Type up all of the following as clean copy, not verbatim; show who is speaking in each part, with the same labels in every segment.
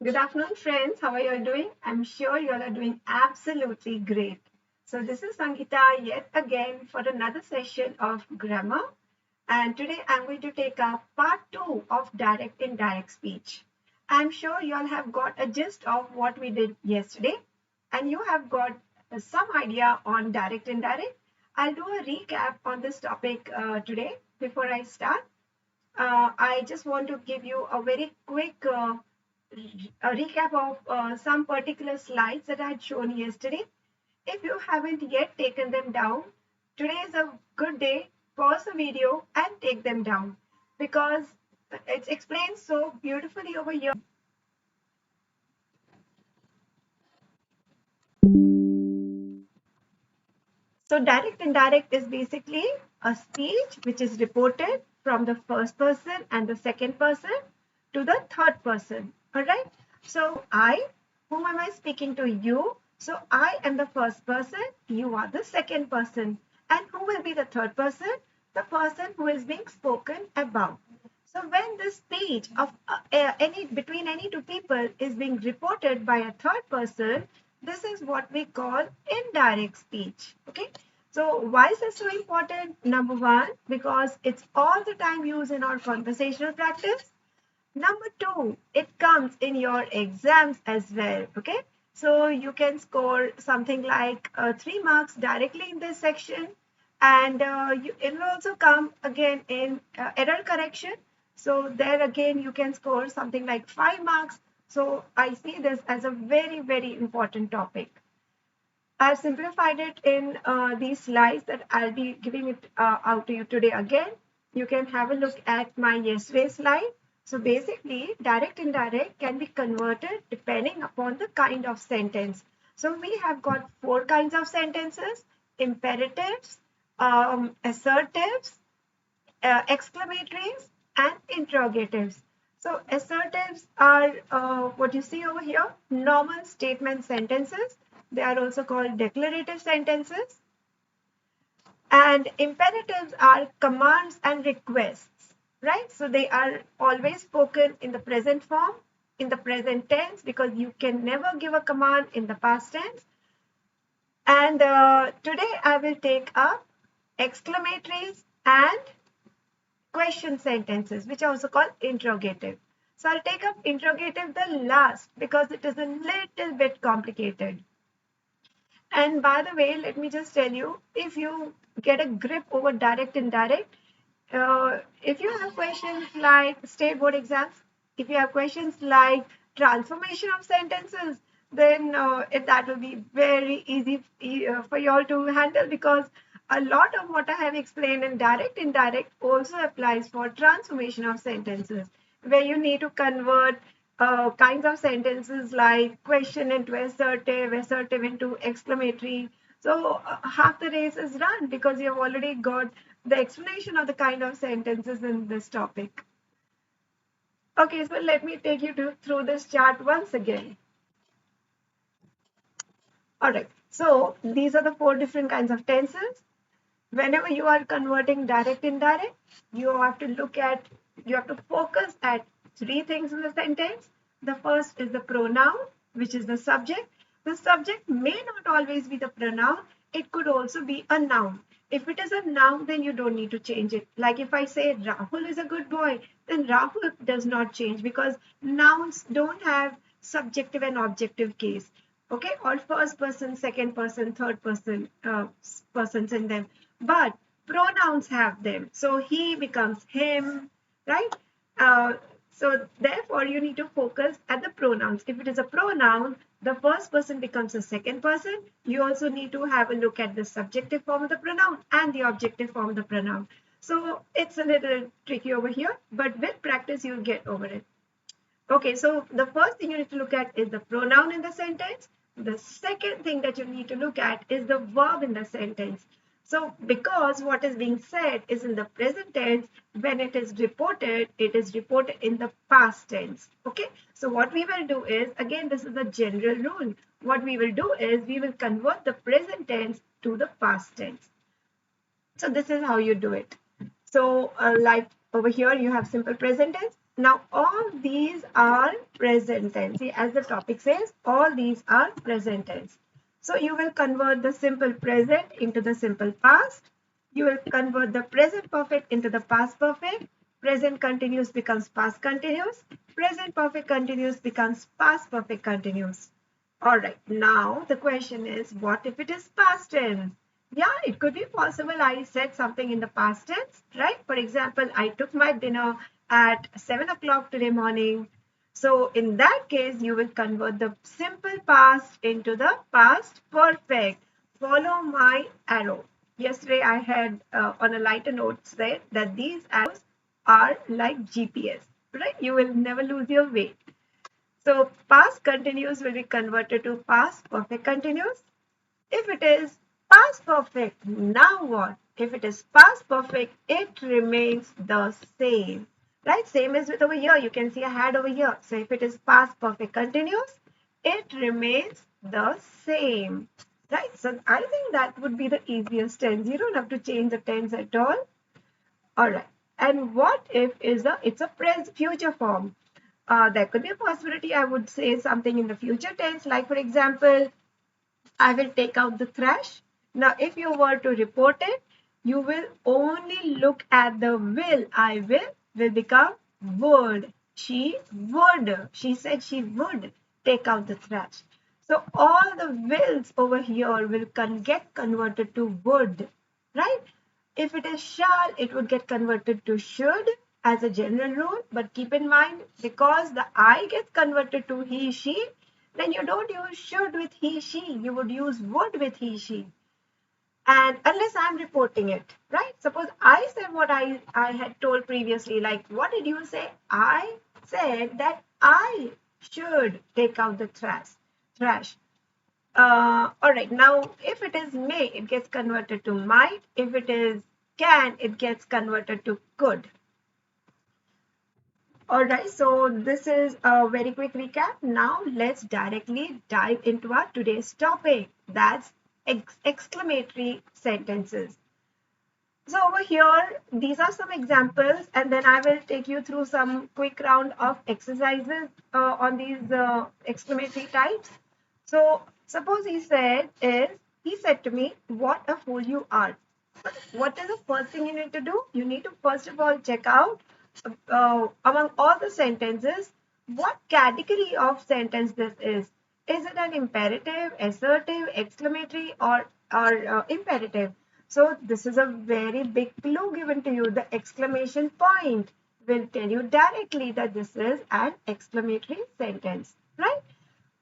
Speaker 1: Good afternoon, friends. How are you all doing? I'm sure you all are doing absolutely great. So, this is Sangeeta yet again for another session of grammar. And today I'm going to take up part two of direct indirect speech. I'm sure you all have got a gist of what we did yesterday, and you have got some idea on direct indirect. I'll do a recap on this topic today before I start. I just want to give you a very quick a recap of some particular slides that I had shown yesterday. If you haven't yet taken them down, today is a good day. Pause the video and take them down because it's explained so beautifully over here. So direct indirect is basically a speech which is reported from the first person and the second person to the third person. All right. So whom am I speaking to? You. So I am the first person. You are the second person. And who will be the third person? The person who is being spoken about. So when this speech of any between any two people is being reported by a third person, this is what we call indirect speech. Okay. So why is this so important? Number one, because it's all the time used in our conversational practice. Number two, it comes in your exams as well. Okay. So you can score something like 3 marks directly in this section, and it will also come again in error correction. So there again you can score something like 5 marks. So I see this as a very, very important topic. I've simplified it in these slides that I'll be giving it out to you today again. You can have a look at my yesterday slide. So basically, direct indirect can be converted depending upon the kind of sentence. So we have got four kinds of sentences: imperatives, assertives, exclamatories, and interrogatives. So assertives are what you see over here, normal statement sentences. They are also called declarative sentences. And imperatives are commands and requests, right? So they are always spoken in the present form, in the present tense, because you can never give a command in the past tense. And today I will take up exclamatories and question sentences, which are also called interrogative. So I'll take up interrogative the last because it is a little bit complicated. And by the way, let me just tell you, if you get a grip over direct indirect, if you have questions like state board exams, if you have questions like transformation of sentences, then that will be very easy for you all to handle because a lot of what I have explained in direct indirect also applies for transformation of sentences, where you need to convert kinds of sentences like question into assertive, assertive into exclamatory. So half the race is run because you have already got the explanation of the kind of sentences in this topic. Okay, so let me take you through this chart once again. All right, so these are the four different kinds of tenses. Whenever you are converting direct indirect, you have to you have to focus at three things in the sentence. The first is the pronoun, which is the subject. The subject may not always be the pronoun, it could also be a noun. If it is a noun, then you don't need to change it. Like if I say Rahul is a good boy, then Rahul does not change because nouns don't have subjective and objective case. Okay, or first person, second person, third person persons in them, but pronouns have them. So he becomes him, right? So therefore, you need to focus at the pronouns. If it is a pronoun, the first person becomes a second person. You also need to have a look at the subjective form of the pronoun and the objective form of the pronoun. So it's a little tricky over here, but with practice, you'll get over it. Okay, so the first thing you need to look at is the pronoun in the sentence. The second thing that you need to look at is the verb in the sentence. So because what is being said is in the present tense, when it is reported in the past tense. Okay, so what we will do is, again, this is a general rule. What we will do is we will convert the present tense to the past tense. So this is how you do it. So like over here, you have simple present tense. Now, all these are present tense. See, as the topic says, all these are present tense. So you will convert the simple present into the simple past. You will convert the present perfect into the past perfect. Present continuous becomes past continuous. Present perfect continuous becomes past perfect continuous. All right. Now the question is, what if it is past tense? Yeah, it could be possible I said something in the past tense, right? For example, I took my dinner at 7 o'clock today morning. So in that case, you will convert the simple past into the past perfect. Follow my arrow. Yesterday, I had on a lighter note said that these arrows are like GPS, right? You will never lose your way. So past continuous will be converted to past perfect continuous. If it is past perfect, now what? If it is past perfect, it remains the same. Right? Same as with over here. You can see I had over here. So if it is past perfect continuous, it remains the same. Right? So I think that would be the easiest tense. You don't have to change the tense at all. All right. And what if it's a future form? There could be a possibility I would say something in the future tense, like for example, I will take out the trash. Now, if you were to report it, you will only look at the I will become would. She would. She said she would take out the trash. So all the wills over here will get converted to would, right? If it is shall, it would get converted to should as a general rule. But keep in mind, because the I gets converted to he, she, then you don't use should with he, she. You would use would with he, she. And unless I'm reporting it, right? Suppose I said what I had told previously, like what did you say? I said that I should take out the trash. All right, now if it is may, it gets converted to might. If it is can, it gets converted to could. All right, so this is a very quick recap. Now let's directly dive into our today's topic. That's exclamatory sentences. So over here, these are some examples, and then I will take you through some quick round of exercises on these exclamatory types. So suppose he said to me, what a fool you are. What is the first thing you need to do? You need to first of all check out among all the sentences, what category of sentence this is. Is it an imperative, assertive, exclamatory, or imperative? So this is a very big clue given to you. The exclamation point will tell you directly that this is an exclamatory sentence, right?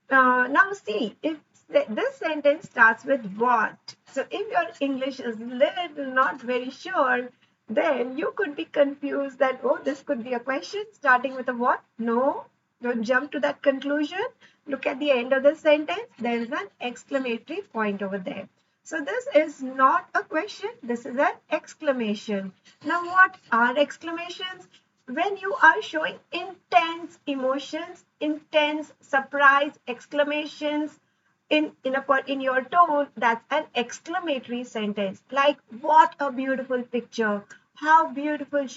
Speaker 1: Now see, if this sentence starts with what, so if your English is little not very sure, then you could be confused that, oh, this could be a question starting with a what? No, don't jump to that conclusion. Look at the end of the sentence. There is an exclamatory point over there. So this is not a question. This is an exclamation. Now what are exclamations? When you are showing intense emotions, intense surprise, exclamations in your tone, that's an exclamatory sentence. Like, what a beautiful picture! How beautifully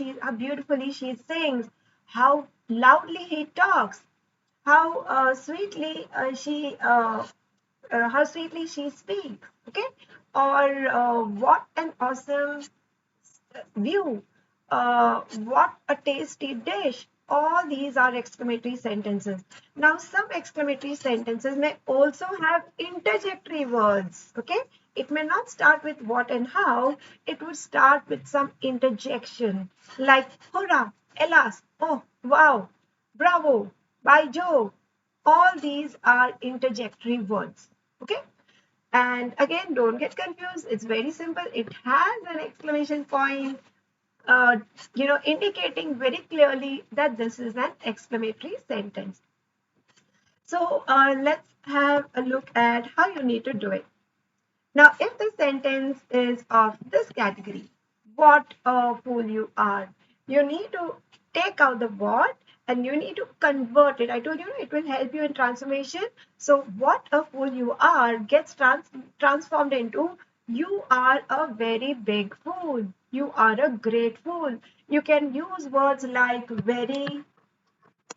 Speaker 1: she sings! How loudly he talks! How sweetly she speaks. Okay, or what an awesome view, what a tasty dish. All these are exclamatory sentences. Now, some exclamatory sentences may also have interjectory words. Okay, it may not start with what and how, it would start with some interjection like hurrah, alas, oh, wow, bravo, by Jove. All these are interjectory words. Okay. And again, don't get confused. It's very simple. It has an exclamation point, uh, indicating very clearly that this is an exclamatory sentence. So let's have a look at how you need to do it. Now, if the sentence is of this category, what a fool you are, you need to take out the what and you need to convert it. I told you it will help you in transformation. So, what a fool you are gets transformed into you are a very big fool. You are a great fool. You can use words like very,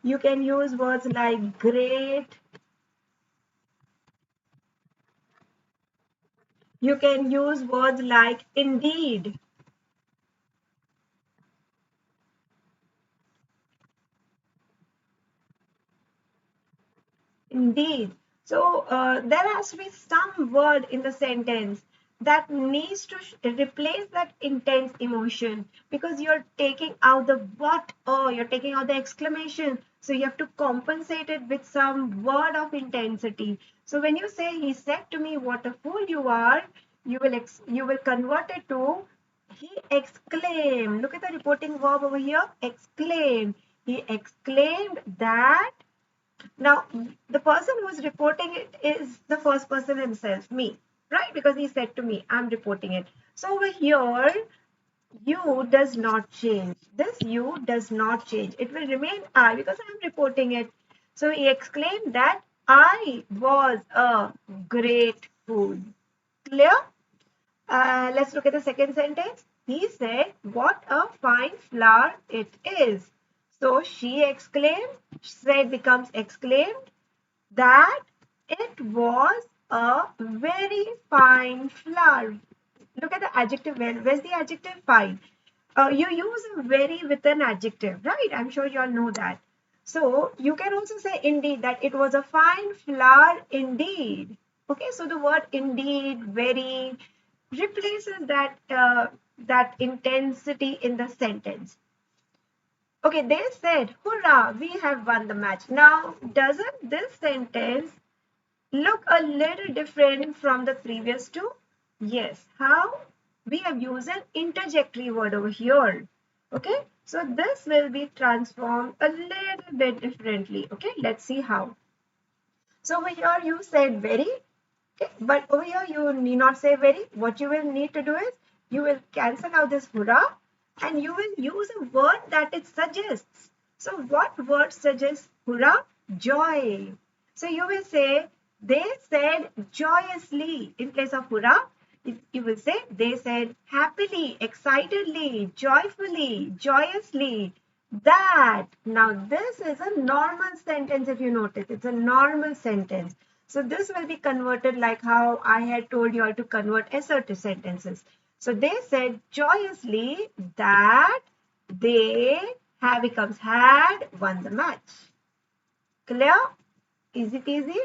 Speaker 1: You can use words like great. You can use words like indeed. Indeed. So there has to be some word in the sentence that needs to replace that intense emotion, because you're taking out the what or you're taking out the exclamation. So you have to compensate it with some word of intensity. So when you say, he said to me, what a fool you are, you will convert it to, he exclaimed. Look at the reporting verb over here, exclaimed. He exclaimed that. Now, the person who is reporting it is the first person himself, me, right? Because he said to me, I'm reporting it. So over here, you does not change. This you does not change. It will remain I because I'm reporting it. So he exclaimed that I was a great fool. Clear? Let's look at the second sentence. He said, what a fine flower it is. So she exclaimed, said becomes exclaimed, that it was a very fine flower. Look at the adjective. Where's the adjective? Fine. You use very with an adjective, right? I'm sure you all know that. So you can also say indeed, that it was a fine flower indeed. Okay, so the word indeed, very, replaces that intensity in the sentence. Okay, they said, hurrah, we have won the match. Now, doesn't this sentence look a little different from the previous two? Yes. How? We have used an interjectory word over here. Okay, so this will be transformed a little bit differently. Okay, let's see how. So over here you said very, okay, but over here you need not say very. What you will need to do is, you will cancel out this hurrah and you will use a word that it suggests. So what word suggests hurrah? Joy. So you will say, they said joyously in place of hurrah. You will say, they said happily, excitedly, joyfully, joyously. That. Now this is a normal sentence if you notice. It's a normal sentence. So this will be converted like how I had told you all to convert assertive sentences. So they said joyously that they have becomes had won the match. Clear? Easy peasy?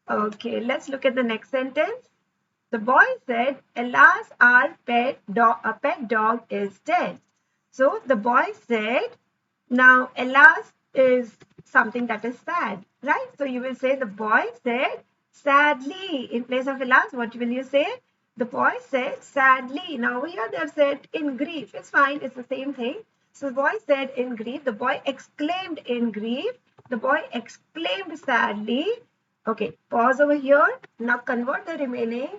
Speaker 1: Okay, let's look at the next sentence. The boy said, alas, our pet dog is dead. So the boy said, now alas is something that is sad, right? So you will say the boy said sadly. In place of alas, what will you say? The boy said sadly. Now here they have said in grief. It's fine, it's the same thing. So the boy said in grief. The boy exclaimed in grief. The boy exclaimed sadly. Okay, pause over here. Now convert the remaining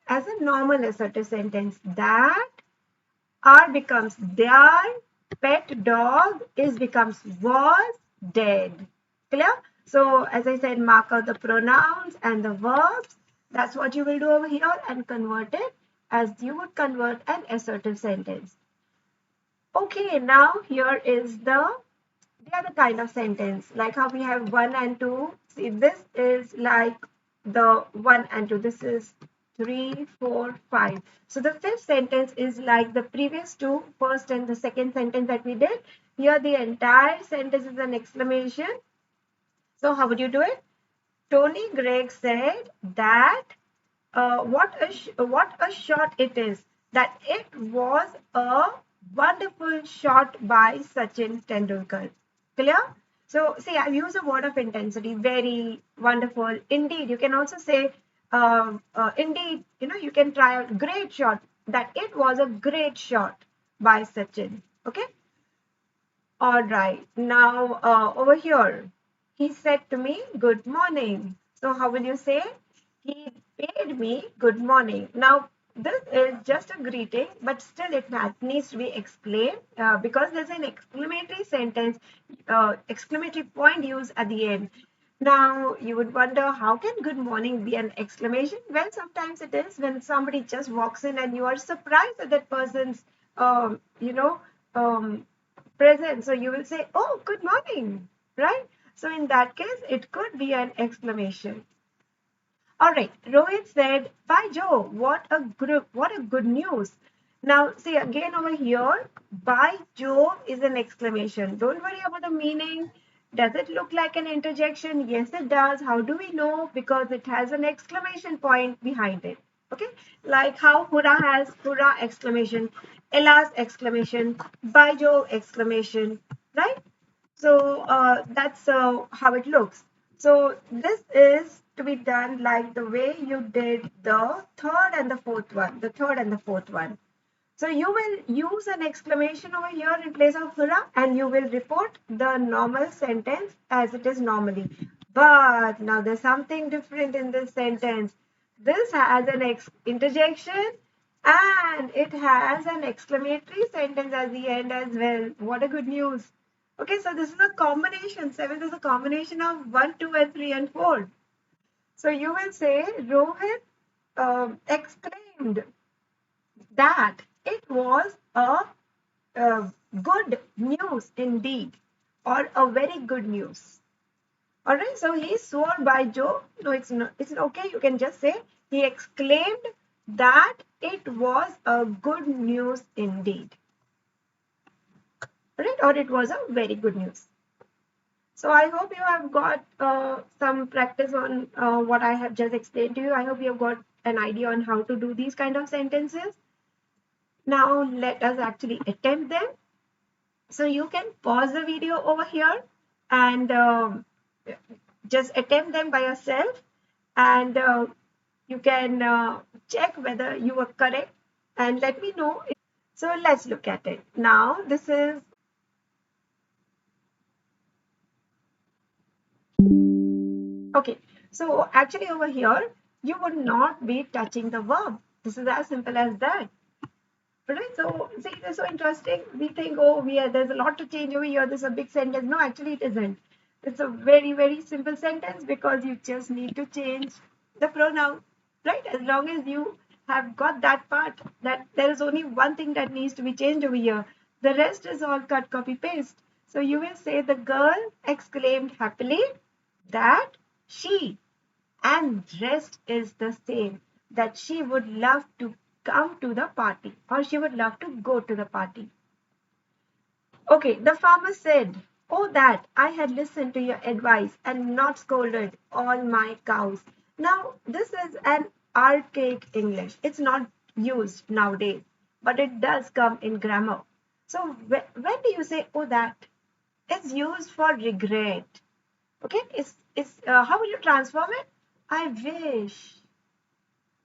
Speaker 1: as a normal assertive sentence. That are becomes their pet dog is becomes was dead. Clear? So as I said, mark out the pronouns and the verbs. That's what you will do over here and convert it as you would convert an assertive sentence. Okay, now here is the other kind of sentence, like how we have one and two. See, this is like the one and two. This is 3, 4, 5. So the fifth sentence is like the previous two, first and the second sentence that we did. Here the entire sentence is an exclamation. So how would you do it? Tony Gregg said that what a shot it is, that it was a wonderful shot by Sachin Tendulkar. Clear? So see, I've used a word of intensity, very wonderful. Indeed, you can also say indeed, you can try out great shot, that it was a great shot by Sachin. Okay. All right. Now over here, he said to me, good morning. So how will you say? He paid me good morning. Now this is just a greeting, but still it needs to be explained because there's an exclamatory sentence, exclamatory point used at the end. Now you would wonder, how can good morning be an exclamation? Well, sometimes it is when somebody just walks in and you are surprised at that person's, um, present. So you will say, oh, good morning. right? So in that case, it could be an exclamation. All right, Rohit said, "By Jove, what a good news." Now, see again over here, "by Jove" is an exclamation. Don't worry about the meaning. Does it look like an interjection? Yes, it does. How do we know? Because it has an exclamation point behind it. Okay, like how hurrah has hurrah exclamation, Ella's exclamation, "by Jove" exclamation, right? So that's how it looks. So this is to be done like the way you did the third and the fourth one, the third and the fourth one. So you will use an exclamation over here in place of hurrah, and you will report the normal sentence as it is normally. But now there's something different in this sentence. This has an interjection and it has an exclamatory sentence at the end as well. What a good news. Okay, so this is a combination. Seventh is a combination of 1, 2, and 3 and 4. So you will say Rohit exclaimed that it was a good news indeed, or a very good news. All right, so he swore by Joe. No, it's not. It's okay. You can just say he exclaimed that it was a good news indeed. Right, or it was a very good news. So I hope you have got some practice on what I have just explained to you. I hope you have got an idea on how to do these kind of sentences. Now let us actually attempt them. So you can pause the video over here and just attempt them by yourself, and you can check whether you were correct and let me know. So let's look at it. Now this is okay. So actually over here, you would not be touching the verb. This is as simple as that. Right? So see, it's so interesting. We think, oh, there's a lot to change over here. This is a big sentence. No, actually it isn't. It's a very, very simple sentence because you just need to change the pronoun, right? As long as you have got that part, that there is only one thing that needs to be changed over here. The rest is all cut, copy, paste. So you will say the girl exclaimed happily that she, and rest is the same, that she would love to come to the party, or she would love to go to the party. Okay, the farmer said, "Oh, that I had listened to your advice and not scolded all my cows." Now, this is an archaic English. It's not used nowadays, but it does come in grammar. So, when do you say, "Oh, that"? It's used for regret. Okay, how will you transform it? I wish.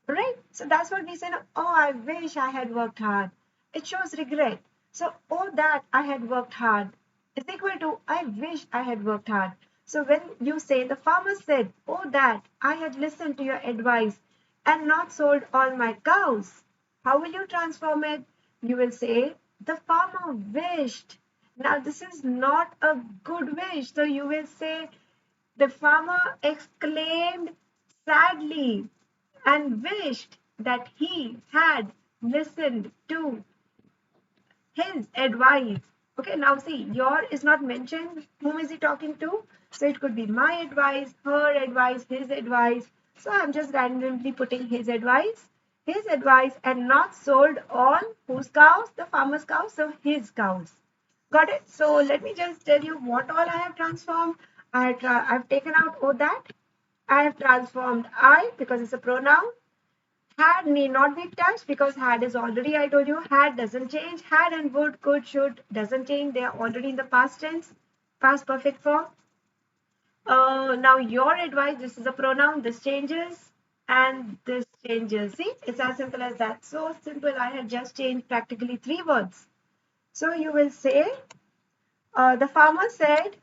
Speaker 1: Right? So that's what we say. Oh, I wish I had worked hard. It shows regret. So, oh, that I had worked hard is equal to I wish I had worked hard. So when you say the farmer said, "Oh, that I had listened to your advice and not sold all my cows," how will you transform it? You will say the farmer wished. Now, this is not a good wish. So you will say the farmer exclaimed sadly and wished that he had listened to his advice. Okay, now see, your is not mentioned. Whom is he talking to? So it could be my advice, her advice, his advice. So I'm just randomly putting his advice. His advice, and not sold all whose cows? The farmer's cows, so his cows. Got it? So let me just tell you what all I have transformed. I've taken out oh that. I have transformed I because it's a pronoun. Had need not be touched because had is already, I told you, had doesn't change. Had and would, could, should doesn't change. They are already in the past tense, past perfect form. Now your advice, this is a pronoun, this changes and this changes. See, it's as simple as that. So simple, I have just changed practically 3 words. So you will say, the farmer said,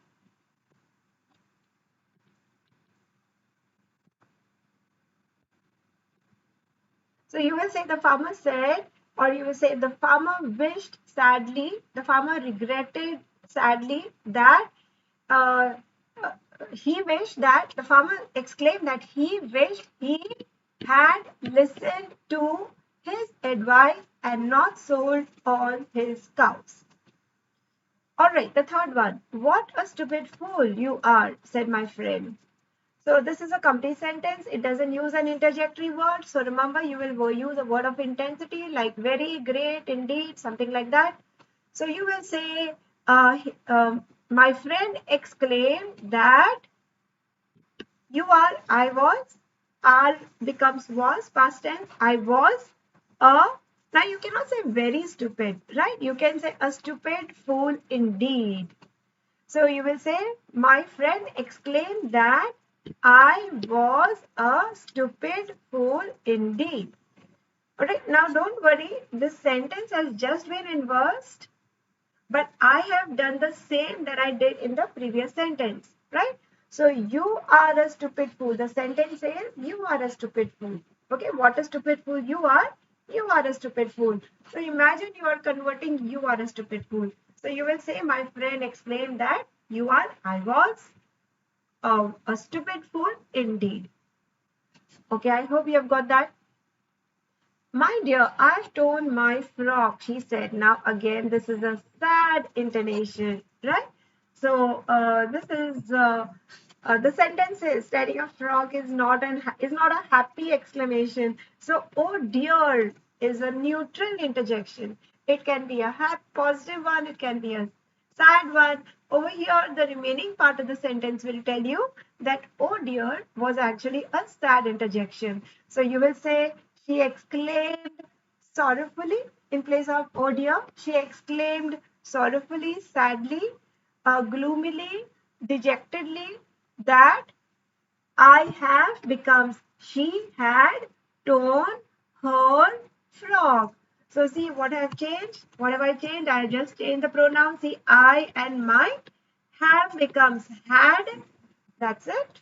Speaker 1: so you will say the farmer said, or you will say the farmer wished sadly, the farmer regretted sadly that uh, he wished that, the farmer exclaimed that he wished he had listened to his advice and not sold all his cows. All right, the third one. What a stupid fool you are, said my friend. So this is a complete sentence. It doesn't use an interjectory word. So remember, you will use a word of intensity like very, great, indeed, something like that. So you will say, my friend exclaimed that you are, I was, are becomes was, past tense, I was a. Now you cannot say very stupid, right? You can say a stupid fool indeed. So you will say, my friend exclaimed that I was a stupid fool indeed. Alright, now don't worry, this sentence has just been inversed, but I have done the same that I did in the previous sentence, right? So you are a stupid fool. The sentence says you are a stupid fool. Okay, what a stupid fool you are? You are a stupid fool. So imagine you are converting you are a stupid fool. So you will say, my friend explained that you are, I was a stupid fool indeed. Okay, I hope you have got that. My dear, I've torn my frock, she said. Now, again, this is a sad intonation, right? So, this is the sentence is tearing a frock is not a happy exclamation. So, oh dear is a neutral interjection. It can be a positive one. It can be a sad one. Over here, the remaining part of the sentence will tell you that oh dear was actually a sad interjection. So you will say, she exclaimed sorrowfully in place of oh dear. She exclaimed sorrowfully, sadly, gloomily, dejectedly that I have becomes she had torn her frock. So see what I have changed? What have I changed? I just changed the pronoun. See, I and my have becomes had. That's it.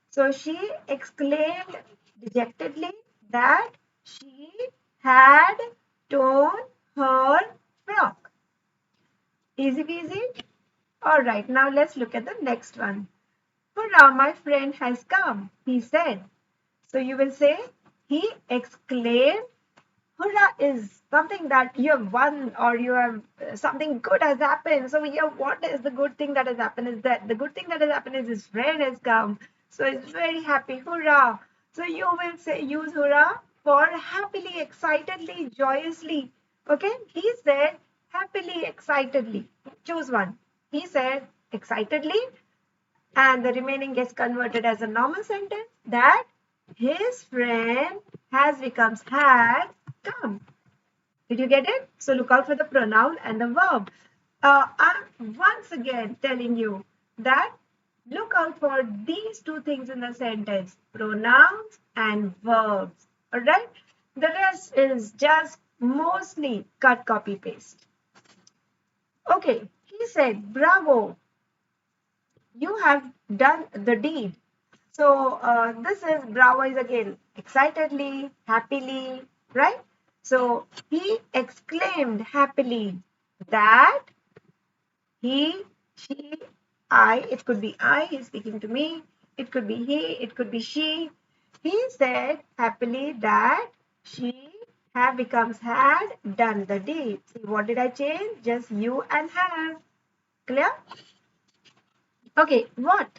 Speaker 1: So she exclaimed dejectedly that she had torn her frock. Easy peasy. All right, now let's look at the next one. Hurrah, my friend has come, he said. So you will say, he exclaimed. Hurrah is something that you have won or you have something good has happened. So here, what is the good thing that has happened is that the good thing that has happened is his friend has come. So he's very happy. Hurrah. So you will say, use hurrah for happily, excitedly, joyously. Okay. He said happily, excitedly. Choose one. He said excitedly, and the remaining gets converted as a normal sentence that his friend has becomes had come. Did you get it? So look out for the pronoun and the verb. I'm once again telling you that look out for these two things in the sentence, pronouns and verbs. All right? The rest is just mostly cut, copy, paste. Okay, he said, bravo, you have done the deed. So this is bravo is again excitedly, happily, right? So he exclaimed happily that he, she, I, it could be I, he's speaking to me, it could be he, it could be she. He said happily that she have becomes had done the deed. See, what did I change? Just you and have. Clear? Okay, what?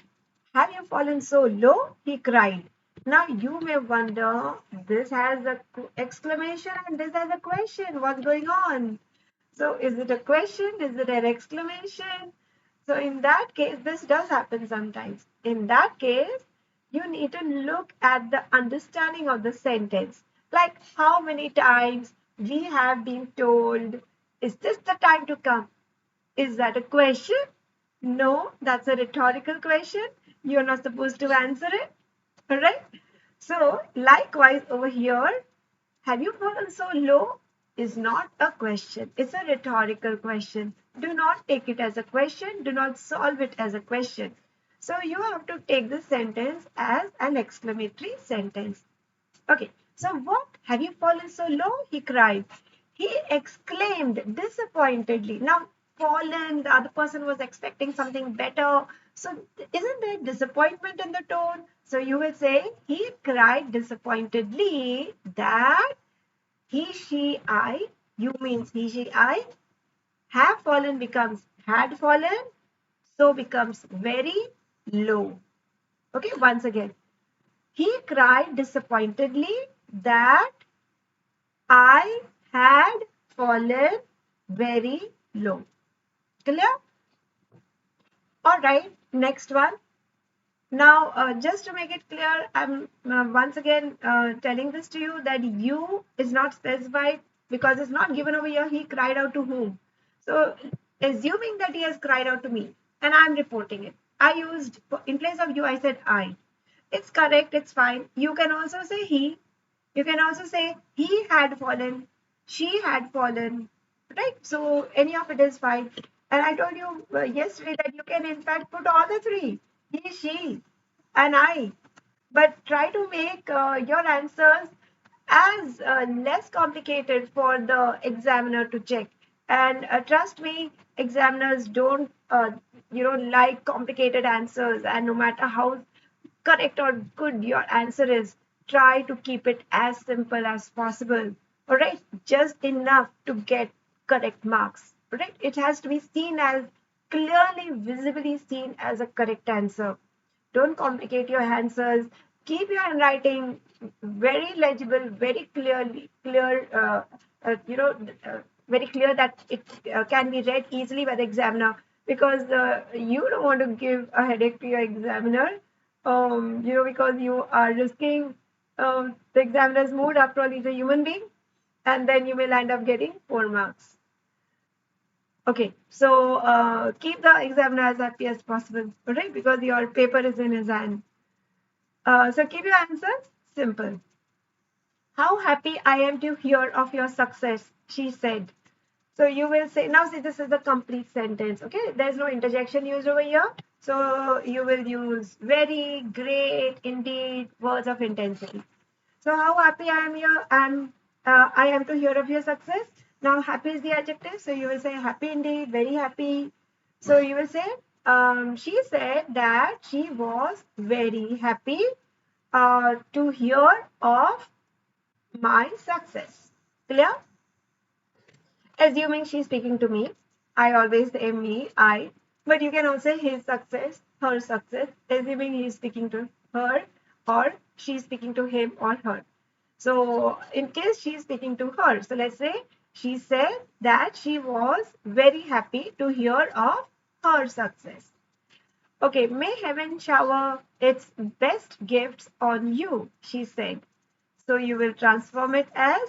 Speaker 1: Have you fallen so low? He cried. Now you may wonder, this has an exclamation and this has a question. What's going on? So is it a question? Is it an exclamation? So in that case, this does happen sometimes. In that case, you need to look at the understanding of the sentence. Like how many times we have been told, is this the time to come? Is that a question? No, that's a rhetorical question. You're not supposed to answer it. All right. So likewise over here, have you fallen so low? Is not a question. It's a rhetorical question. Do not take it as a question. Do not solve it as a question. So you have to take this sentence as an exclamatory sentence. Okay. So what? Have you fallen so low? He cried. He exclaimed disappointedly. Now fallen, the other person was expecting something better. So isn't there disappointment in the tone? So you will say, he cried disappointedly that he, she, I, you means he, she, I, have fallen becomes had fallen, so becomes very low. Okay, once again. He cried disappointedly that I had fallen very low. Clear? All right, next one. Now, just to make it clear, I'm once again telling this to you that you is not specified because it's not given over here. He cried out to whom? So, assuming that he has cried out to me and I'm reporting it, I used, in place of you, I said I. It's correct, it's fine. You can also say he. You can also say he had fallen, she had fallen, right? So, any of it is fine. And I told you yesterday that you can, in fact, put all the three he, she, and I. But try to make your answers as less complicated for the examiner to check. And trust me, examiners don't, like complicated answers. And no matter how correct or good your answer is, try to keep it as simple as possible. All right, just enough to get correct marks. All right, it has to be seen as clearly, visibly seen as a correct answer. Don't complicate your answers. Keep your handwriting very legible, very clear, very clear that it can be read easily by the examiner, because you don't want to give a headache to your examiner, because you are risking the examiner's mood. After all, he's a human being, and then you will end up getting 4 marks. Okay, so keep the examiner as happy as possible, right? Because your paper is in his hand. So keep your answers simple. How happy I am to hear of your success, she said. So you will say, now see, this is the complete sentence. Okay, there's no interjection used over here. So you will use very, great, indeed, words of intensity. So how happy I am here, and I am to hear of your success. Now happy is the adjective, so you will say happy indeed, very happy. So you will say, she said that she was very happy to hear of my success. Clear? Assuming she's speaking to me, I always say me, I, but you can also say his success, her success, assuming he's speaking to her or she's speaking to him or her. So in case she's speaking to her, so let's say she said that she was very happy to hear of her success. Okay, may heaven shower its best gifts on you, she said. So you will transform it as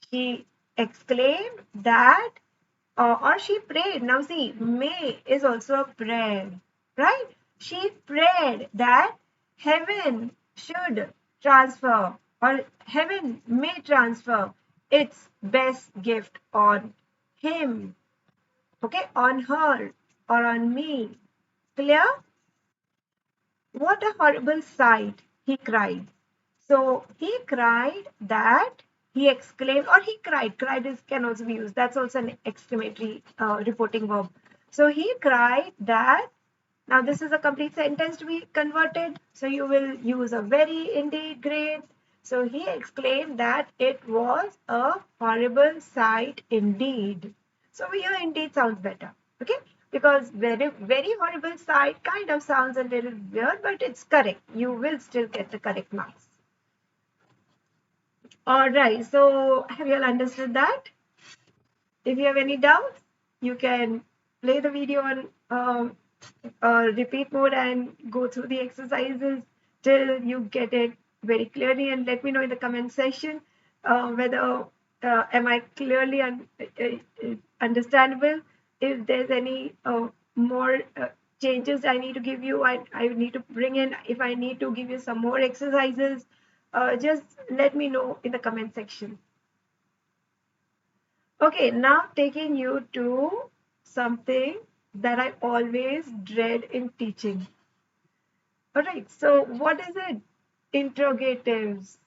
Speaker 1: she exclaimed that, or she prayed. Now see, may is also a prayer, right? She prayed that heaven should transfer, or heaven may transfer its best gift on him, okay, on her or on me. Clear? What a horrible sight, he cried. So he cried that, he exclaimed, or he cried. Cried is, can also be used. That's also an exclamatory reporting verb. So he cried that. Now this is a complete sentence to be converted. So you will use a very, indeed, great. So he exclaimed that it was a horrible sight indeed. So here indeed sounds better. Okay, because very, very horrible sight kind of sounds a little weird, but it's correct. You will still get the correct marks. All right, so have you all understood that? If you have any doubts, you can play the video on repeat mode and go through the exercises till you get it very clearly, and let me know in the comment section whether am I clearly understandable. If there's any more changes I need to give you, I need to bring in. If I need to give you some more exercises, just let me know in the comment section. Okay, now taking you to something that I always dread in teaching. All right, so what is it? Interrogatives.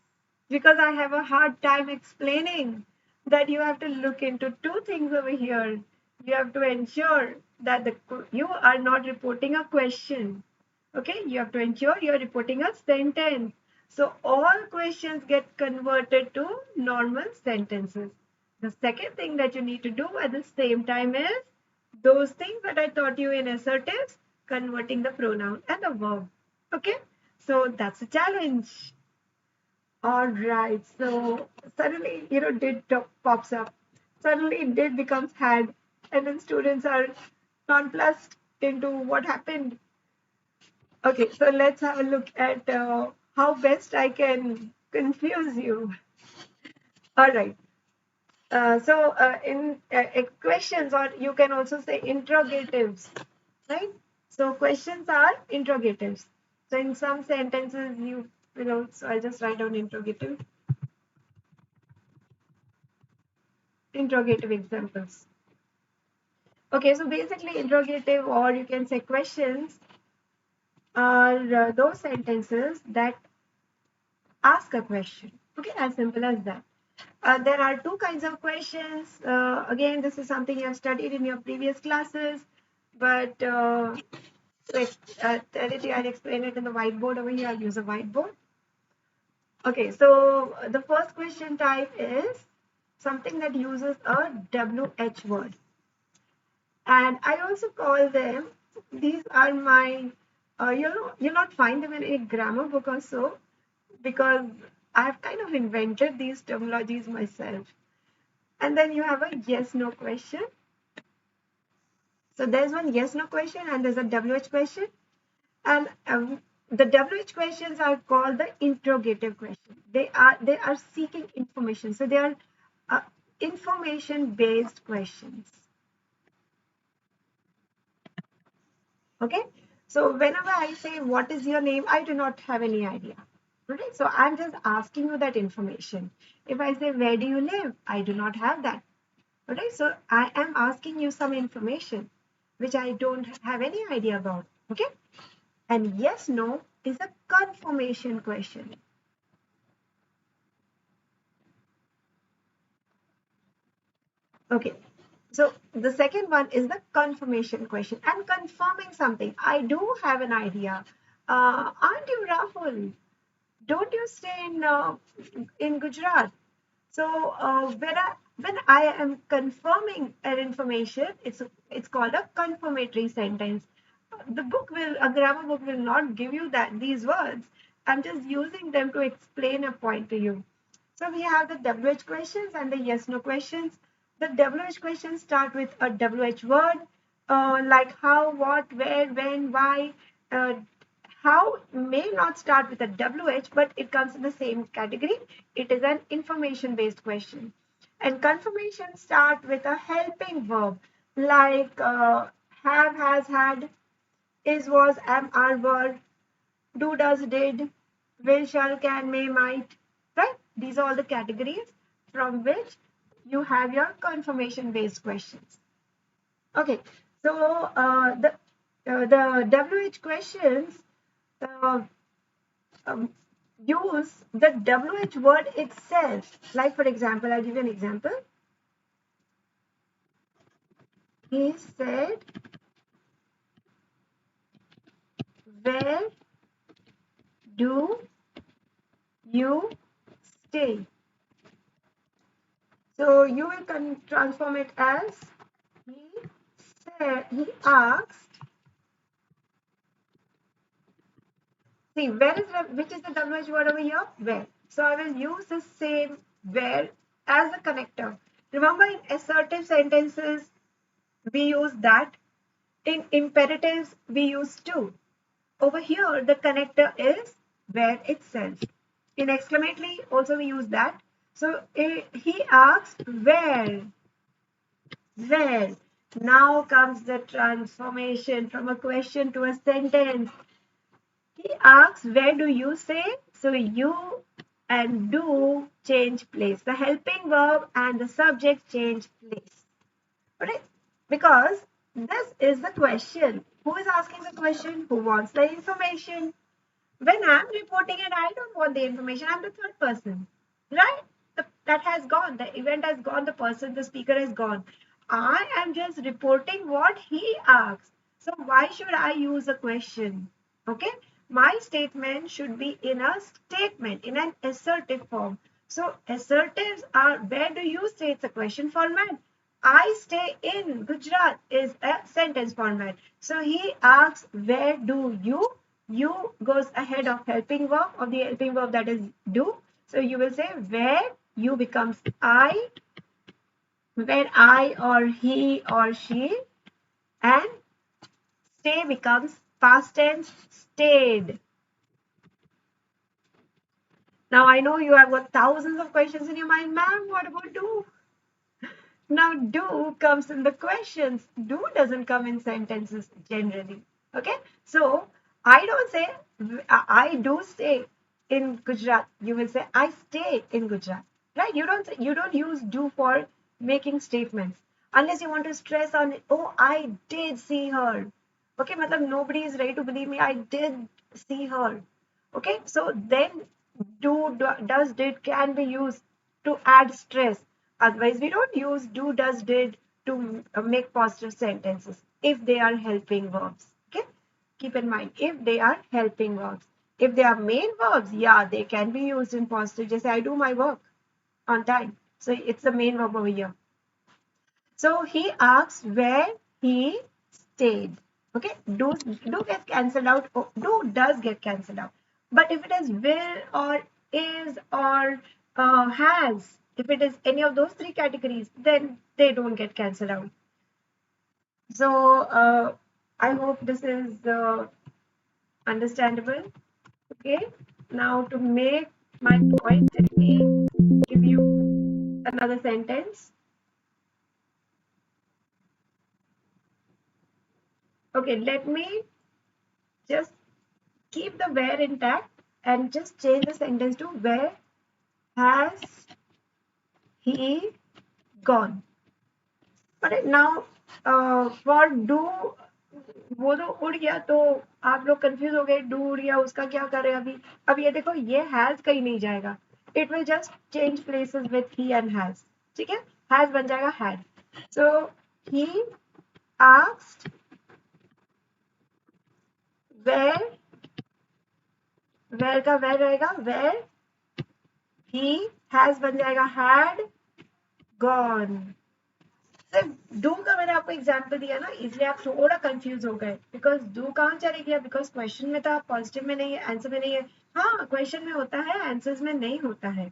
Speaker 1: Because I have a hard time explaining that you have to look into two things over here. You have to ensure that you are not reporting a question. Okay, you have to ensure you are reporting a sentence. So all questions get converted to normal sentences. The second thing that you need to do at the same time is Those things that I taught you in assertives, converting the pronoun and the verb. Okay, so that's a challenge. All right, so suddenly, pops up. Suddenly, did becomes had, and then students are nonplussed into what happened. Okay, so let's have a look at how best I can confuse you. All right. In questions, or you can also say interrogatives, right? So questions are interrogatives. So in some sentences, so I'll just write down interrogative examples. Okay, so basically interrogative, or you can say questions, are those sentences that ask a question. Okay, as simple as that. There are two kinds of questions. Again, this is something you have studied in your previous classes, but I'll explain it in the whiteboard over here. I'll use a whiteboard. Okay, so the first question type is something that uses a WH word. And I also call them, these are my, you'll not find them in a grammar book or so, because I've kind of invented these terminologies myself. And then you have a yes no question. So there's one yes no question and there's a WH question. And the WH questions are called the interrogative questions. They are seeking information. So they are information based questions. Okay. So whenever I say what is your name, I do not have any idea. Okay. So I'm just asking you that information. If I say where do you live, I do not have that. Okay. So I am asking you some information which I don't have any idea about. Okay. And yes, no is a confirmation question. Okay. So the second one is the confirmation question and confirming something. I do have an idea. Aren't you Rahul? Don't you stay in Gujarat? So when I am confirming an information, it's called a confirmatory sentence. A grammar book will not give you these words. I'm just using them to explain a point to you. So we have the WH questions and the yes no questions. The WH questions start with a WH word, like how, what, where, when, why. How may not start with a WH, but it comes in the same category. It is an information based question. And confirmation start with a helping verb like have, has, had, is, was, am, are, were, do, does, did, will, shall, can, may, might, right? These are all the categories from which you have your confirmation based questions. Okay, so the WH questions uh, um, use the WH word itself. Like for example, I'll give you an example. He said, where do you stay? So you will transform it as he asked. See, which is the WH word over here? Where. So I will use the same where as a connector. Remember in assertive sentences, we use that. In imperatives, we use to. Over here, the connector is where itself. In exclamatory, also we use that. So he asked where. Where. Now comes the transformation from a question to a sentence. He asks, where do you say? So you and do change place. The helping verb and the subject change place. Right? Because this is the question. Who is asking the question? Who wants the information? When I'm reporting it, I don't want the information. I'm the third person. Right? That has gone. The event has gone. The speaker has gone. I am just reporting what he asks. So why should I use a question? Okay? My statement should be in a statement, in an assertive form. So assertives are, where do you say, it's a question format. I stay in Gujarat is a sentence format. So he asks, where do you? You goes ahead of helping verb, of the helping verb, that is do. So you will say where, you becomes I, where I or he or she, and stay becomes past tense, stayed. Now I know you have got thousands of questions in your mind. Ma'am, what about do? Now, do comes in the questions. Do doesn't come in sentences generally. Okay, so I don't say I do stay in Gujarat. You will say I stay in Gujarat, right? You don't use do for making statements unless you want to stress on it. Oh, I did see her. Okay, matlab nobody is ready to believe me. I did see her. Okay, so then does, did can be used to add stress. Otherwise, we don't use do, does, did to make positive sentences if they are helping verbs. Okay, keep in mind if they are helping verbs. If they are main verbs, yeah, they can be used in positive. Just say I do my work on time. So it's the main verb over here. So he asks where he stayed. Okay, do gets cancelled out. Oh, do does get cancelled out. But if it is will or is or has, if it is any of those three categories, then they don't get cancelled out. So I hope this is understandable. Okay, now to make my point, let me give you another sentence. Okay, let me just keep the where intact and just change the sentence to where has he gone. But now for do, वो तो उड़ गया, तो आप लोग confuse हो गए, do उड़ गया, उसका क्या करें अभी. अब ये देखो, ये हैज कहीं नहीं जाएगा. It will just change places with he and has. ठीक है, हैज बन जाएगा had. So he asked where का वेयर रहेगा, वेयर he has बन जाएगा had gone. सिर्फ डू का मैंने आपको एग्जांपल दिया ना, इसलिए आप थोड़ा कंफ्यूज हो गए. बिकॉज डू कहाँ चले गया, बिकॉज क्वेश्चन में था, पॉजिटिव में नहीं है, आंसर में नहीं है. हाँ, क्वेश्चन में होता है, आंसर्स में नहीं होता है.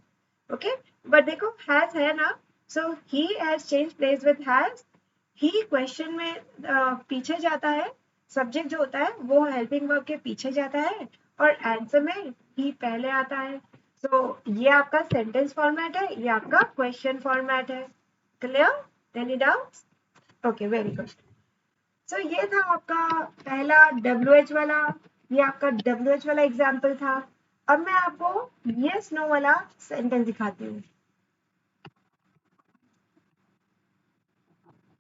Speaker 1: ओके, बट देखो हैज है ना, so he has change place with has. ही क्वेश्चन में पीछे जाता है, सब्जेक्ट जो होता है वो हेल्पिंग वर्ब के पीछे जाता है, और आंसर में ही पहले आता है. सो ये आपका सेंटेंस फॉर्मेट है, ये आपका क्वेश्चन फॉर्मेट है. Clear? Any doubts? Okay, very good. So ये था आपका पहला WH वाला, ये आपका WH वाला एग्जाम्पल था. अब मैं आपको yes no वाला सेंटेंस दिखाती हूँ.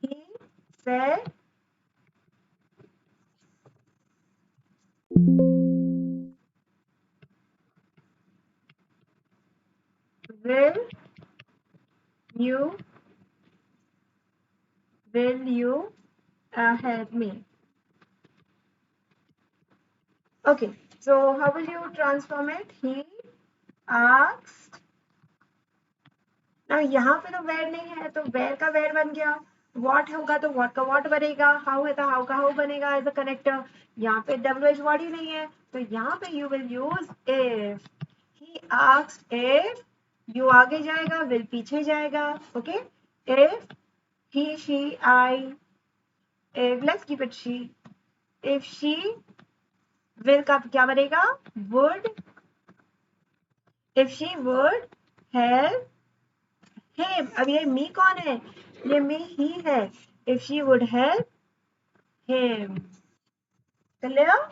Speaker 1: He said will you help me? Okay, so how will you transform it? He asked. Now यहाँ पे तो where नहीं है, तो where का where बन गया. What होगा तो what का what बनेगा. How है तो how का how बनेगा as a connector. यहाँ पे WH word ही नहीं है, तो यहाँ पे you will use if. He asked if. You आगे जाएगा, will पीछे जाएगा. Okay, if he, she, I. If, let's keep it she. If she, will का क्या बनेगा? Would. If she would help him. अब ये me कौन है? ये me ही है. If she would help him. Clear?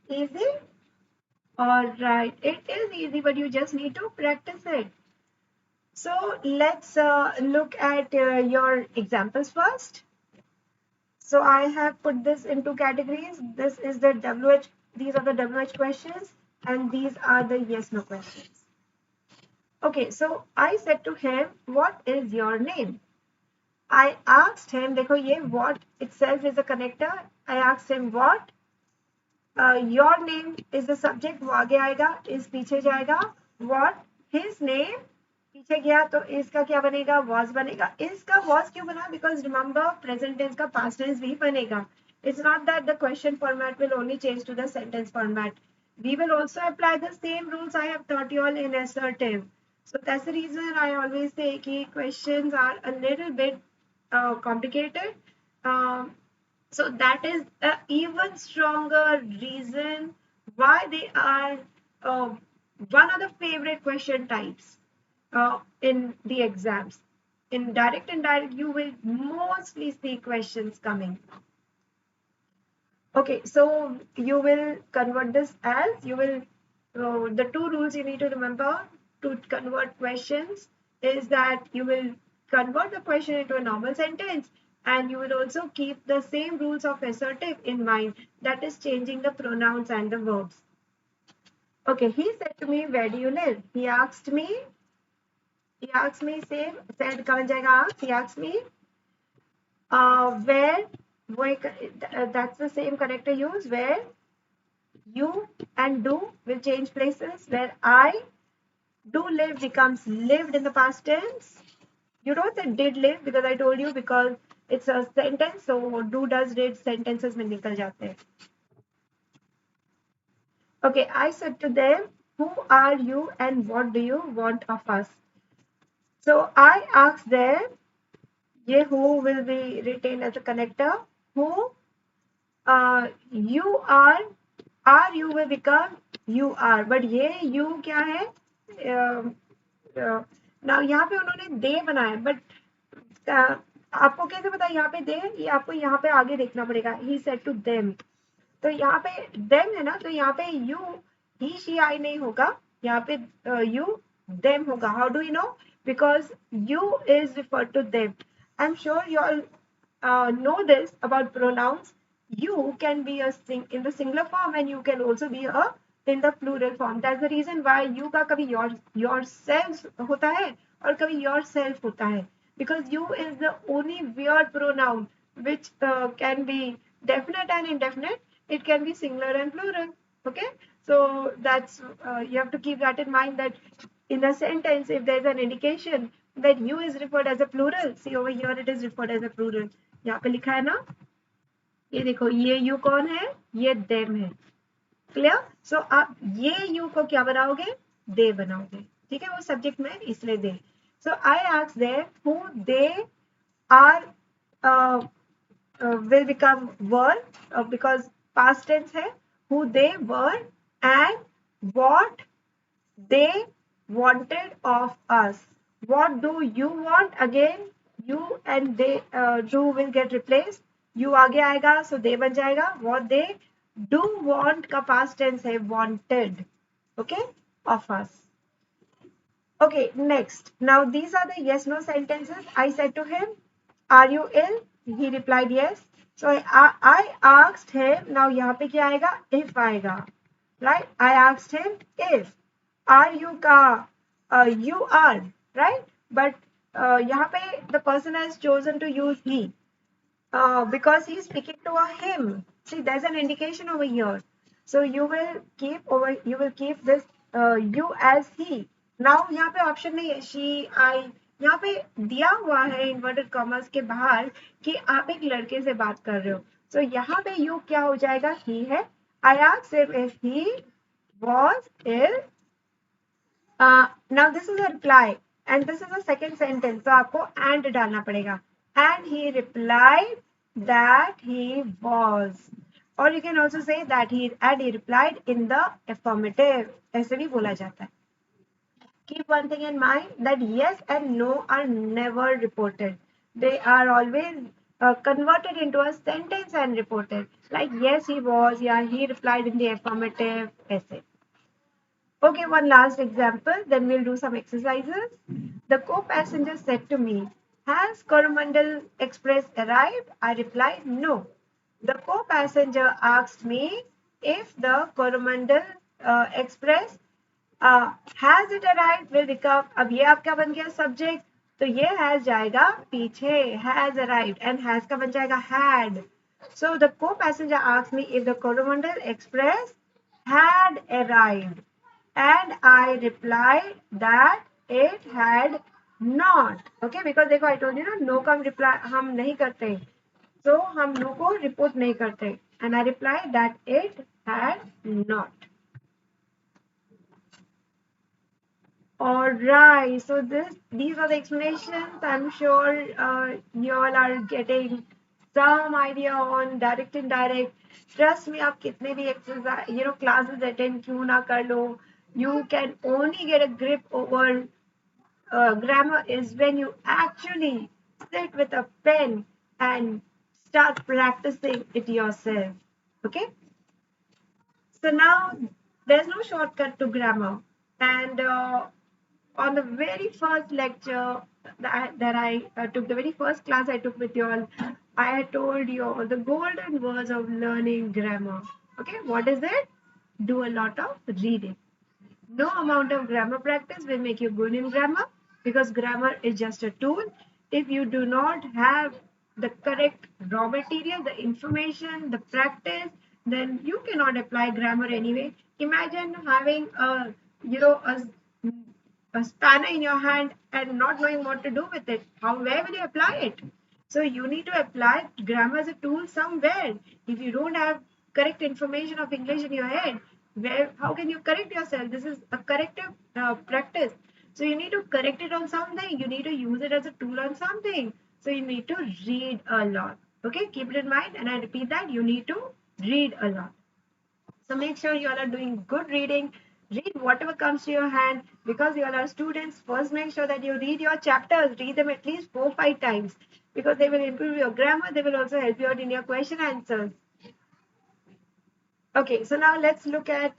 Speaker 1: Easy? Alright. It is easy, but you just need to practice it. So let's look at your examples first. So I have put this into categories. This is the WH. These are the WH questions, and these are the yes no questions. Okay, so I said to him, what is your name? I asked him, देखो ये what itself is a connector. I asked him what. Your name is the subject, वो आगे आएगा, is पीछे जाएगा. What? His name पीछे गया तो इसका क्या बनेगा, was बनेगा. इसका was क्यों बना, because remember present tense का past tense भी बनेगा. It's not that the question format will only change to the sentence format. We will also apply the same rules I have taught you all in assertive. So that's the reason I always say कि questions are a little bit complicated. Um, so that is an even stronger reason why they are uh, one of the favorite question types in the exams. In direct and indirect, you will mostly see questions coming. Okay, so you will convert this as the two rules you need to remember to convert questions is that you will convert the question into a normal sentence, and you will also keep the same rules of assertive in mind, that is changing the pronouns and the verbs. Okay, he said to me, where do you live? He asked me, same, said का बन जाएगा asked, he asked me, where, that's the same character use, where you and do will change places, where I do live becomes lived in the past tense. You don't say did live because I told you, because it's a sentence, so do, does, did sentences में निकल जाते हैं. Okay, I said to them, who are you and what do you want of us? So I asked them, ये who will be retained as a connector. Who you are you will become you are, but ये you क्या है? Now यहाँ पे उन्होंने they बनाया, but आपको कैसे पता यहाँ पे they, ये आपको यहाँ पे आगे देखना पड़ेगा. He said to them, तो यहाँ पे them है ना, तो यहाँ पे you he she I नहीं होगा, यहाँ पे you them होगा. How do you know? Because you is referred to them. I'm sure you all know this about pronouns. You can be in the singular form and you can also be in the plural form. That's the reason why you का कभी yourselves होता है और कभी yourself होता है, because you is the only weird pronoun which can be definite and indefinite. It can be singular and plural. Okay, so that's you have to keep that in mind, that in a sentence if there is an indication that you is referred as a plural, see over here it is referred as a plural. यहाँ पे लिखा है ना, ये देखो, ये you कौन है, ये them है. क्लियर? सो आप ये you को क्या बनाओगे, they बनाओगे. ठीक है, वो सब्जेक्ट में इसलिए they. So I asked them who they are will become were because past tense है, who they were and what they wanted of us. What do you want? Again you and they do will get replaced. You आगे आएगा so they बन जाएगा. What they do want का past tense है wanted. Okay, of us. Okay, next. Now these are the yes no sentences. I said to him, are you ill? He replied yes. So I asked him. Now यहाँ पे क्या आएगा, if आएगा, right? I asked him if. Are you का you are, right? But यहाँ पे the person has chosen to use he because he is speaking to a him. See, there's an indication over here. So you will keep this you as he. Now यहाँ पे option नहीं है she, I. यहाँ पे दिया हुआ है inverted commas के बाहर कि आप एक लड़के से बात कर रहे हो. So यहाँ पे you क्या हो जाएगा, he है. I asked him if he was ill. Now this is a reply and this is a second sentence, so आपको and डालना पड़ेगा. And he replied that he was, or you can also say that he replied in the affirmative. ऐसे भी बोला जाता है. Keep one thing in mind, that yes and no are never reported. They are always converted into a sentence and reported. Like yes he was, yeah he replied in the affirmative, essay. Okay, one last example, then we'll do some exercises. The co-passenger said to me, has Coromandel Express arrived? I replied, no. The co-passenger asked me if the Coromandel Express has it arrived will become, अब ये आपका बन गया subject, तो ये has जाएगा पीछे, has arrived, and has का बन जाएगा had. So the co-passenger asked me if the Coromandel Express had arrived. And I replied that it had not. Okay, because देखो I told you ना no का हम reply हम नहीं करते, so हम no को report नहीं करते, and I replied that it had not. All right, so these are the explanations. I'm sure you all are getting some idea on direct indirect. Trust me, आप कितने भी exercise, classes attend क्यों ना कर लो, you can only get a grip over grammar is when you actually sit with a pen and start practicing it yourself. Okay, so now there's no shortcut to grammar, and on the very first lecture that I took, the very first class I took with you all, I had told you all the golden words of learning grammar. Okay, what is it? Do a lot of reading. No amount of grammar practice will make you good in grammar, because grammar is just a tool. If you do not have the correct raw material, the information, the practice, then you cannot apply grammar anyway. Imagine having a spanner in your hand and not knowing what to do with it. Where will you apply it? So you need to apply grammar as a tool somewhere. If you don't have correct information of English in your head, how can you correct yourself? This is a corrective practice. So you need to correct it on something. You need to use it as a tool on something. So you need to read a lot. Okay, keep it in mind. And I repeat that you need to read a lot. So make sure you all are doing good reading. Read whatever comes to your hand, because you all are students. First, make sure that you read your chapters. Read them at least 4-5 times, because they will improve your grammar. They will also help you out in your question answers. Okay, so now let's look at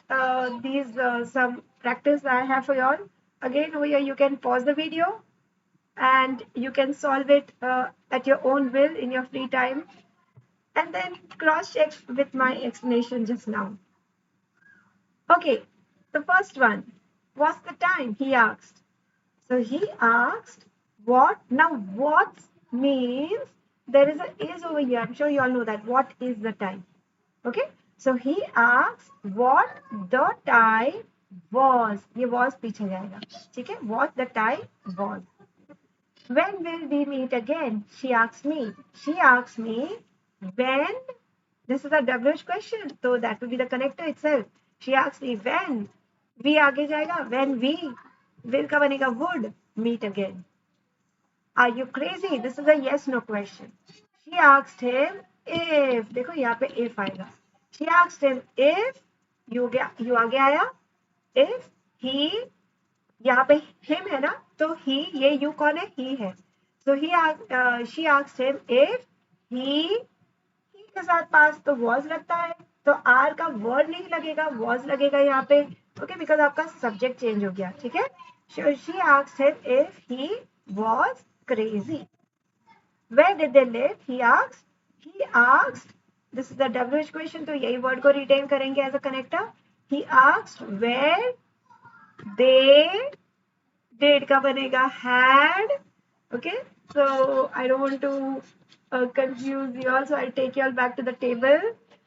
Speaker 1: these some practice I have for you all. Again, over here you can pause the video and you can solve it at your own will in your free time, and then cross check with my explanation just now. Okay, the first one. What's the time? He asked. So he asked what? Now what means there is a is over here. I'm sure you all know that. What is the time? Okay. So he asked what the time was. ये was पीछे जाएगा. ठीक है? What the time was. When will we meet again? She asked me. She asked me when. This is a WH question, so that will be the connector itself. She asked me when. We आगे जाएगा. When we. Will का बनेगा would meet again. Are you crazy? This is a yes no question. She asked him if. देखो यहाँ पे if आएगा. She asked him if. You आगे आया. If he. यहाँ पे him है ना, तो he ये you कौन है? He है. So she asked him if he के साथ पास तो was लगता है, तो r का word नहीं लगेगा, was लगेगा यहाँ पे. ओके, बिकॉज आपका सब्जेक्ट चेंज हो गया. ठीक है. She asked him if he was crazy. Where did they live? He asked. He asked. This is the WH question, तो यही word को retain करेंगे as a connector. He asked where they did का बनेगा had. Okay, so I don't want to confuse you all, so I'll take you all back to the table.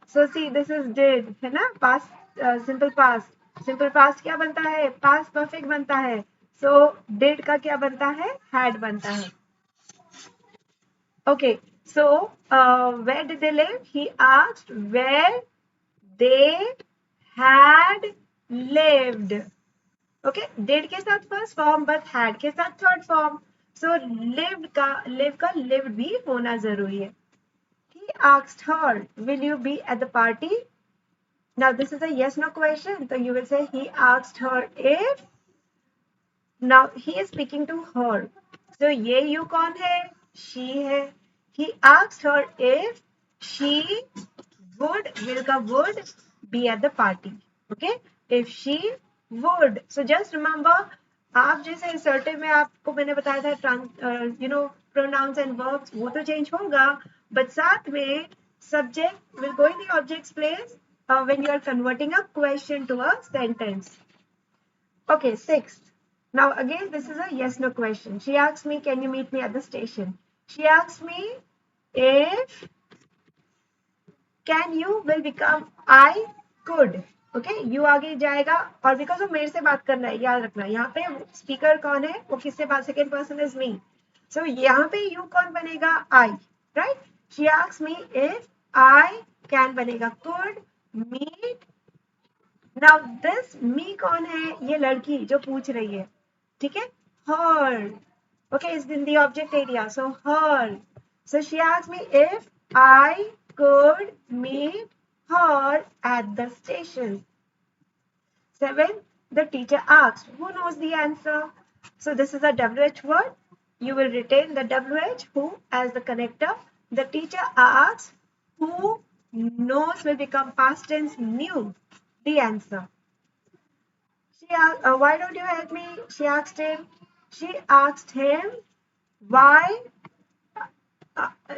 Speaker 1: So see, this is did, है ना? Past, simple past. Simple past क्या बनता है? Past perfect बनता है. So did का क्या बनता है? Had बनता है. Okay, so where did they live? He asked where they had lived. Okay, did के साथ first form, but had के साथ third form. So live का lived भी होना जरूरी है. He asked her, will you be at the party? Now this is a yes no question. So you will say he asked her if. Now he is speaking to her. So ये you कौन है? She है. He asked her if she will का would be at the party. Okay, if she would. So just remember, आप जैसे assertive में आपको मैंने बताया था pronouns and verbs, वो तो change होगा, but साथ में subject will go in the object's place when you are converting a question to a sentence. Okay, sixth. Now again, this is a yes no question. She asked me, can you meet me at the station? She asked me if can you will become I could. Okay you आगे जाएगा और because वो मेरे से बात करना है, याद रखना यहाँ पे स्पीकर कौन है, वो किससे बात, second person is me, so यहाँ पे यू कौन बनेगा, I, right. She asks me if I can बनेगा could meet. Now this me कौन है, ये लड़की जो पूछ रही है, ठीक है, हर, okay, is in the object area, so her, so she asked me if I could meet her at the station. 7. The teacher asked, who knows the answer? So this is a WH word. You will retain the WH, who, as the connector. The teacher asked, who knows will become past tense, knew the answer. She asked, why don't you help me? She asked him. She asked him, why?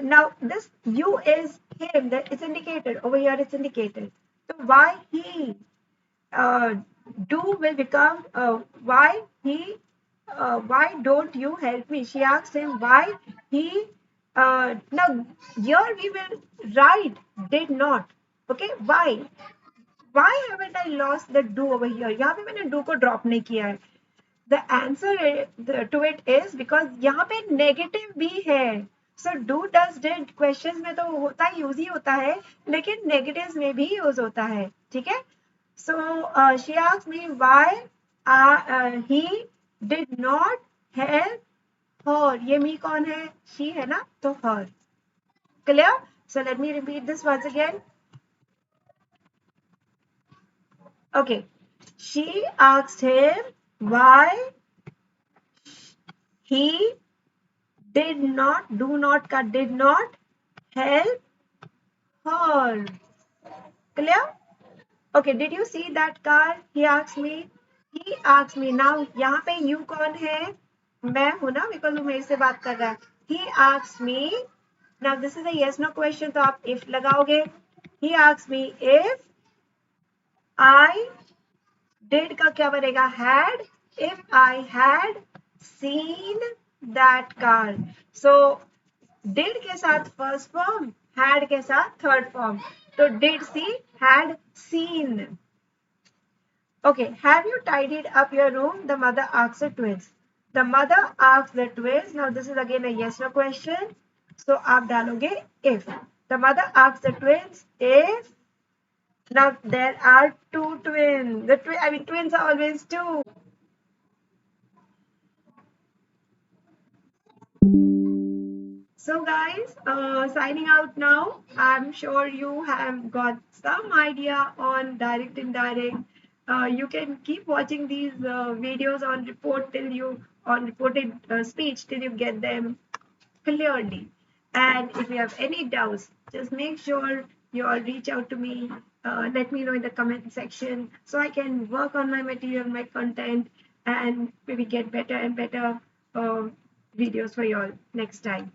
Speaker 1: Now this you is him, that it's indicated. Over here it's indicated. So why he? uh, do will become why don't you help me? She asked him why he, now here we will write did not, okay, why haven't I lost the do over here, यहाँ पे मैंने do को drop नहीं किया है. The answer to it is because यहाँ पे negative भी है. So do does did questions में तो होता यूज ही होता है, लेकिन negatives में भी यूज होता है, ठीक है. So she asked me why he did not help her. ये me कौन है? She है ना, तो her. Clear? So let me repeat this once again. Okay. She asked him why he did not, do not का did not help her. Clear? Okay, did you see that car? He asked me. He asked me. Now यहाँ पे you कौन है? मैं हूँ ना, because वो मेरे से बात कर रहा है. He asked me. Now this is a yes no question, तो आप if लगाओगे. He asked me if I did का क्या बनेगा? Had. If I had seen that car. So did के साथ first form, had के साथ third form. तो did see, had seen. Okay, have you tidied up your room? The mother asks the twins. The mother asks the twins. Now this is again a yes no question. So आप डालोगे if. The mother asks the twins if. Now there are two twins. Twins are always two. So guys, signing out now. I'm sure you have got some idea on direct indirect. You can keep watching these videos on reported speech till you get them clearly. And if you have any doubts, just make sure you all reach out to me. Let me know in the comment section so I can work on my material, my content, and maybe get better and better videos for you all next time.